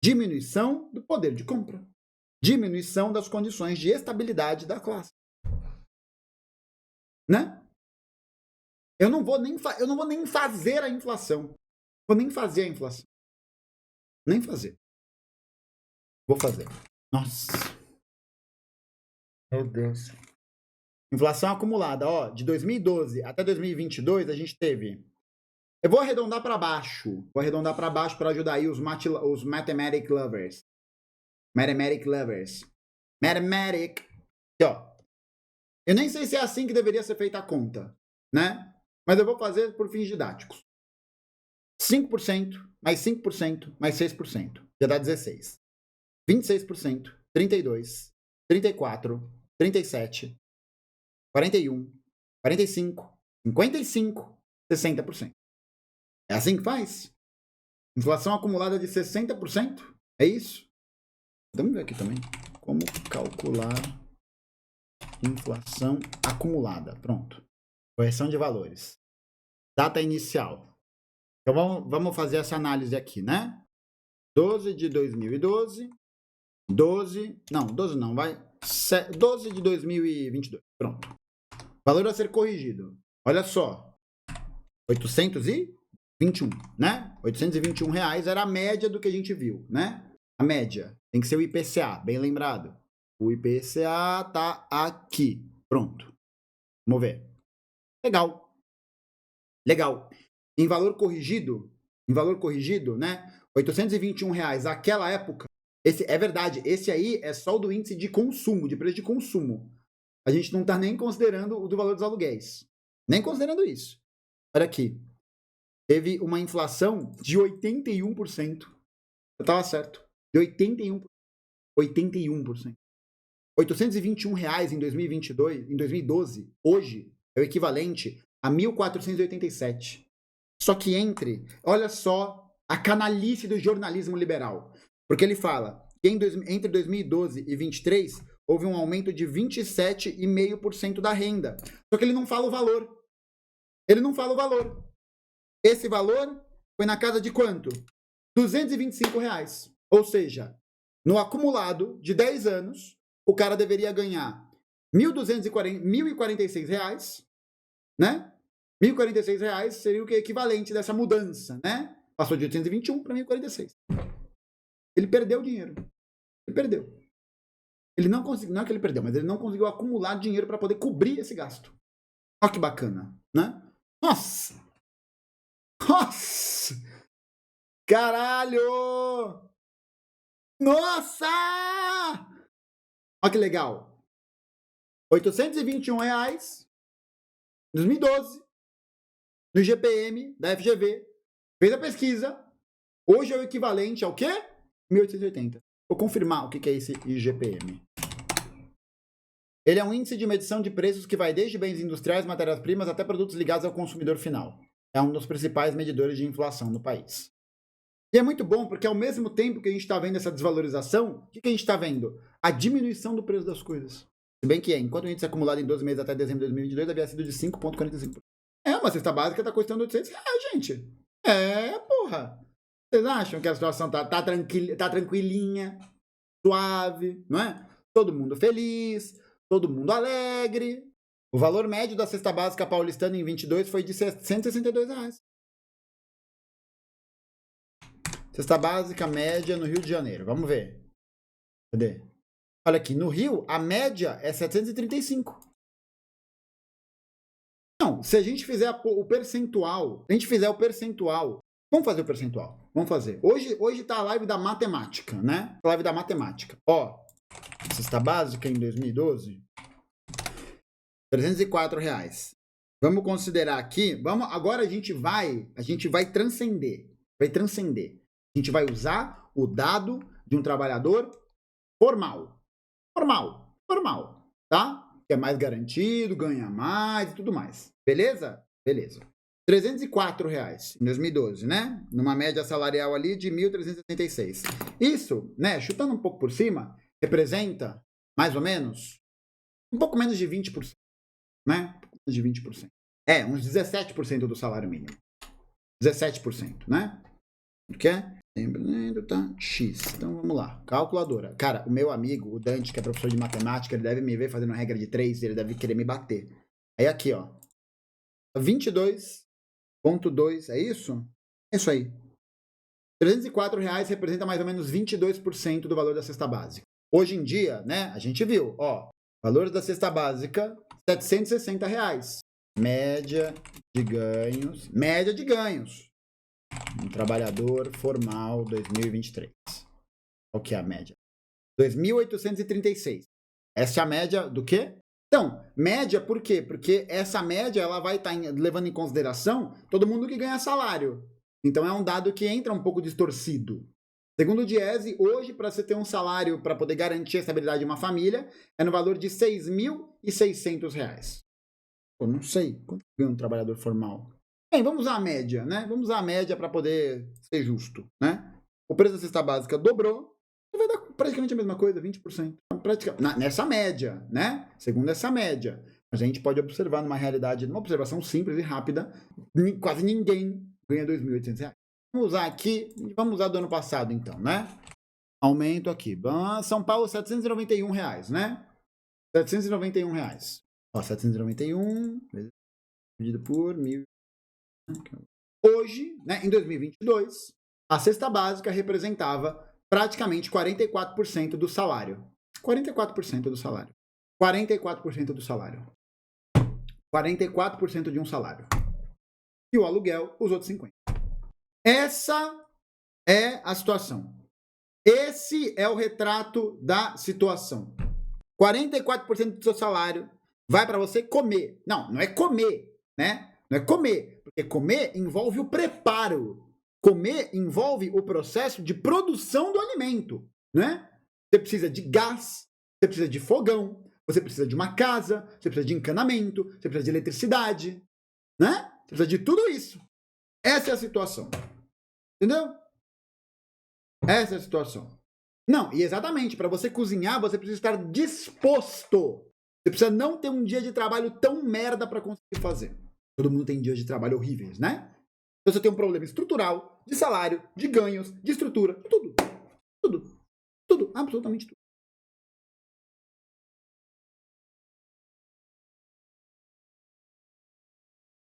Diminuição do poder de compra. Diminuição das condições de estabilidade da classe. Né? Eu não vou nem fazer a inflação. Vou nem fazer a inflação. Nem fazer. Vou fazer. Nossa. Meu Deus. Inflação acumulada, ó, de 2012 até 2022, a gente teve. Eu vou arredondar para baixo. Vou arredondar para baixo para ajudar aí os mathematic lovers. Mathematic lovers. Mathematic. Aqui, ó. Eu nem sei se é assim que deveria ser feita a conta, né? Mas eu vou fazer por fins didáticos. 5%, mais 5%, mais 6%. Já dá 16. 26%, 32%, 34%, 37%, 41%, 45%, 55%, 60%. É assim que faz? Inflação acumulada de 60%? É isso? Vamos ver aqui também. Como calcular inflação acumulada. Pronto. Correção de valores. Data inicial. Então vamos fazer essa análise aqui, né? 12 de 2012. 12 não, vai. 12 de 2022. Pronto. Valor a ser corrigido. Olha só. 821, né? R$ 821 era a média do que a gente viu, né? A média. Tem que ser o IPCA, bem lembrado. O IPCA tá aqui. Pronto. Vamos ver. Legal. Legal. Em valor corrigido, né? R$ 821 naquela época. Esse é verdade, esse aí é só o do índice de consumo, de preço de consumo. A gente não está nem considerando o do valor dos aluguéis. Nem considerando isso. Olha aqui. Teve uma inflação de 81%. Eu estava certo. De 81%. 81%. R$ 821 em 2022, em 2012, hoje, é o equivalente a 1.487. Só que olha só a canalice do jornalismo liberal. Porque ele fala que entre 2012 e 2023 houve um aumento de 27,5% da renda. Só que ele não fala o valor. Ele não fala o valor. Esse valor foi na casa de quanto? R$ 225. Ou seja, no acumulado de 10 anos, o cara deveria ganhar R$ 1.046, né? R$ 1.046 seria o que equivalente dessa mudança, né? Passou de 821 para 1.046. Ele perdeu o dinheiro. Ele perdeu. Ele não conseguiu, não é que ele perdeu, mas ele não conseguiu acumular dinheiro para poder cobrir esse gasto. Olha que bacana, né? Nossa! Nossa! Caralho! Nossa! Olha que legal. R$821 em 2012, no IGPM da FGV, fez a pesquisa. Hoje é o equivalente ao quê? 1.880. Vou confirmar o que é esse IGPM. Ele é um índice de medição de preços que vai desde bens industriais, matérias-primas, até produtos ligados ao consumidor final. É um dos principais medidores de inflação no país. E é muito bom, porque ao mesmo tempo que a gente está vendo essa desvalorização, o que a gente está vendo? A diminuição do preço das coisas. Se bem que enquanto o índice acumulado em 12 meses até dezembro de 2022 havia sido de 5,45%. Uma cesta básica está custando R$800, gente. Porra. Vocês acham que a situação tá tranquilinha, suave, não é? Todo mundo feliz, todo mundo alegre. O valor médio da cesta básica paulistana em 22 foi de R$162. Cesta básica média no Rio de Janeiro. Vamos ver. Cadê? Olha aqui, no Rio, a média é 735. Não, se a gente fizer o percentual, vamos fazer o percentual. Vamos fazer. Hoje tá a live da matemática, né? A live da matemática. Ó, cesta básica em 2012, R$304. Vamos considerar aqui, agora a gente vai transcender. A gente vai usar o dado de um trabalhador formal, tá? Que é mais garantido, ganha mais e tudo mais. Beleza? Beleza. R$304 em 2012, né? Numa média salarial ali de 1.376. Isso, né? Chutando um pouco por cima, representa mais ou menos um pouco menos de 20%, né? Um pouco menos de 20%. Uns 17% do salário mínimo. 17%, né? O que é? Tá? X. Então vamos lá. Calculadora. Cara, o meu amigo, o Dante, que é professor de matemática, ele deve me ver fazendo regra de 3, ele deve querer me bater. Aí aqui, ó. 22,2, é isso? É isso aí. R$304 representa mais ou menos 22% do valor da cesta básica. Hoje em dia, né, a gente viu, ó, valor da cesta básica, R$760. Média de ganhos. Um trabalhador formal 2023. Qual que é a média? 2.836. Essa é a média do quê? Então, média por quê? Porque essa média ela vai estar levando em consideração todo mundo que ganha salário. Então é um dado que entra um pouco distorcido. Segundo o Diese, hoje, para você ter um salário para poder garantir a estabilidade de uma família, é no valor de R$6.600. Pô, não sei quanto ganha um trabalhador formal. Bem, vamos usar a média, né? Vamos usar a média para poder ser justo, né? O preço da cesta básica dobrou, vai dar praticamente a mesma coisa, 20%. Nessa média, né? Segundo essa média. Mas a gente pode observar numa realidade, numa observação simples e rápida, quase ninguém ganha R$2.800. Vamos usar aqui, vamos usar do ano passado então, né? Aumento aqui. São Paulo, R$791, né? R$791. Ó, 791 dividido por 1.000. Hoje, né, em 2022, a cesta básica representava praticamente 44% do salário. 44% do salário. 44% do salário. 44% de um salário. E o aluguel, os outros 50%. Essa é a situação. Esse é o retrato da situação. 44% do seu salário vai para você comer. Não é comer, né? Não é comer, porque comer envolve o preparo. Comer envolve o processo de produção do alimento, né? Você precisa de gás, você precisa de fogão, você precisa de uma casa, você precisa de encanamento, você precisa de eletricidade, né? Você precisa de tudo isso. Essa é a situação. Entendeu? Essa é a situação. Não, e exatamente, para você cozinhar, você precisa estar disposto. Você precisa não ter um dia de trabalho tão merda para conseguir fazer. Todo mundo tem dias de trabalho horríveis, né? Então você tem um problema estrutural, de salário, de ganhos, de estrutura, tudo. Tudo, absolutamente tudo.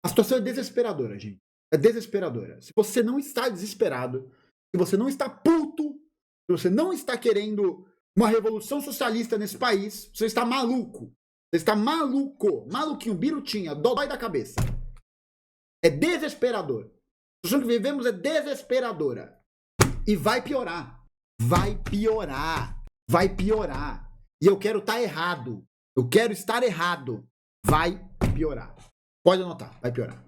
A situação é desesperadora, gente. É desesperadora. Se você não está desesperado, se você não está puto, se você não está querendo uma revolução socialista nesse país, você está maluco. Você está maluco. Maluquinho, birutinha, dói da cabeça. É desesperador. A situação que vivemos é desesperadora. E vai piorar. Vai piorar. Vai piorar. E eu quero estar errado. Eu quero estar errado. Vai piorar. Pode anotar, vai piorar.